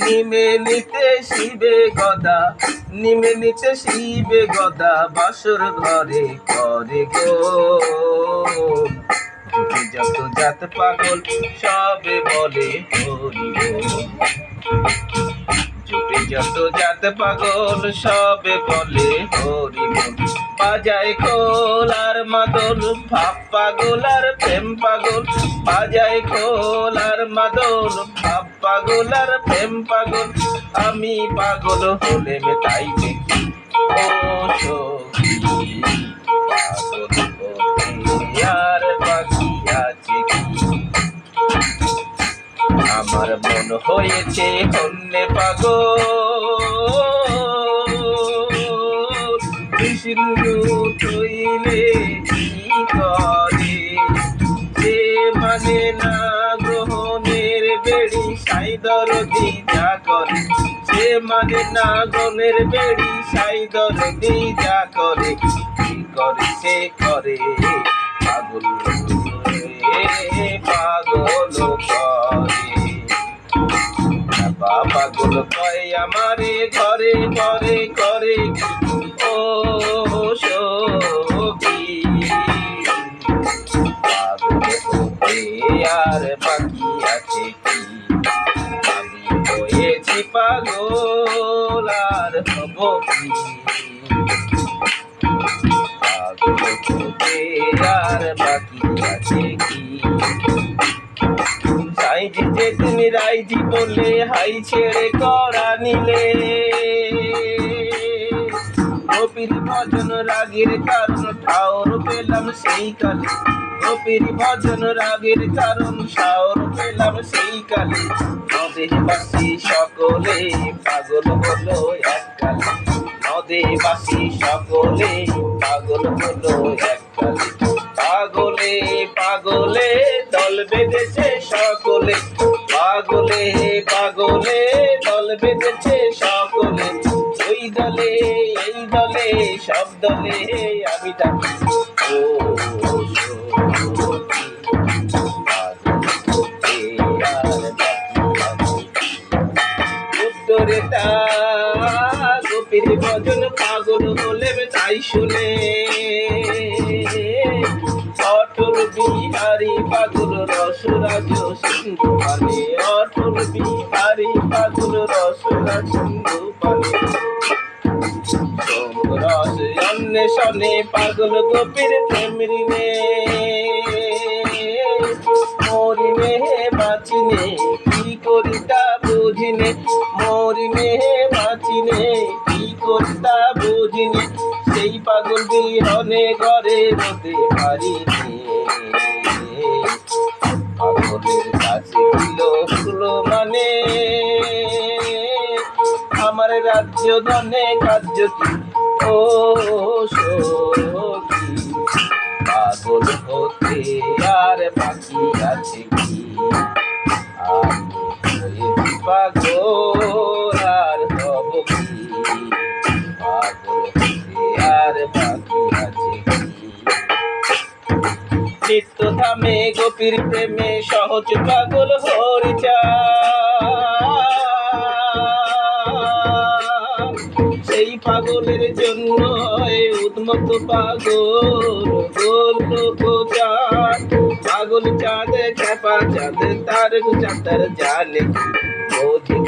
নিমে নিতে শিবে গদা, নিমে নিতে শিবে গদা, বাসর ঘরে করে গো। যুগে যত জাত পাগল সবে বলে হরি বল। যুগে যত জাত পাগল সবে বলে হরি বল। বাজায় খোল আর মাদল, ভাব পাগল আর প্রেম পাগল। বাজায় খোল আর মাদল, ভাব পাগল আর প্রেম পাগল। আমি পাগল হলে তাই দেখি ও সখী, পাগল হতে আর বাকি আছে কি? আমার মন হয়েছে হন্যে পাগল, বিষ্ণু তৈলে কি করে? সে মানে না গ্রহণের বেড়ি, সাই দরদি যা করে। সে মানে না গ্রহণের বেড়ি, সাই দরদি যা করে। কি করে সে করে পাগল, পাগল করে। পাগল কয় আমারে ঘরে ঘরে করে ও সখী, পাগল হতে আর বাকি আছে কি? আমি হয়েছি পাগল আর হব কি? পাগল হতে আর বাকি আছে কি? সাইজি যে তুমি রাইজি বললে, হাই ছেড়ে করা নিলে। গোপীর ভজন রাগের কারণ ঠাওর পেলাম সেই কালে। গোপীর ভজন রাগের কারণ ঠাওর পেলাম সেই কালে। নদেবাসী সকলে পাগল হলো এককালে। নদেবাসী সকলে পাগল হলো এককালে। পাগলে পাগলে দল বেঁধেছে সকলে। পাগলে পাগলে দল বেঁধেছে সকলে। ওই দলে এই দলে সব দলে আমি ডাকি ও সখী, পাগল হতে আর বাকি আছে। উত্তরে তা গোপীর ভজন পাগল হলে তাই শুনে। অটল বিহারী পাগল রসরাজ সিন্ধু পানে। অটল বিহারী পাগল রসরাজ সিন্ধু পানে। রস অন্বেষণে পাগল গোপীর প্রেম ঋণে। মরিনে বাঁচিনে কি করি তা বুঝিনে। মরিনে বাঁচিনে কি করি তা বুঝিনে। সেই পাগল বিহনে ঘরে হতে পারিনি। পাগলের কাছে দিল মানে আমার রাজ্য ধনে কার্য কি ও সখী, পাগল হতে আর বাকি আছে কি? আমি হয়েছি পাগল আর হব কি? পাগল হতে আর বাকি আছে কি? নিত্য ধামে গোপীর প্রেমে সহজ পাগল হরিচা। সেই পাগলের জন্য উন্মত্ত পাগল গোল চাঁদ। পাগল চাঁদ খেপা চাঁদ তার চাঁদার জানে বোঝে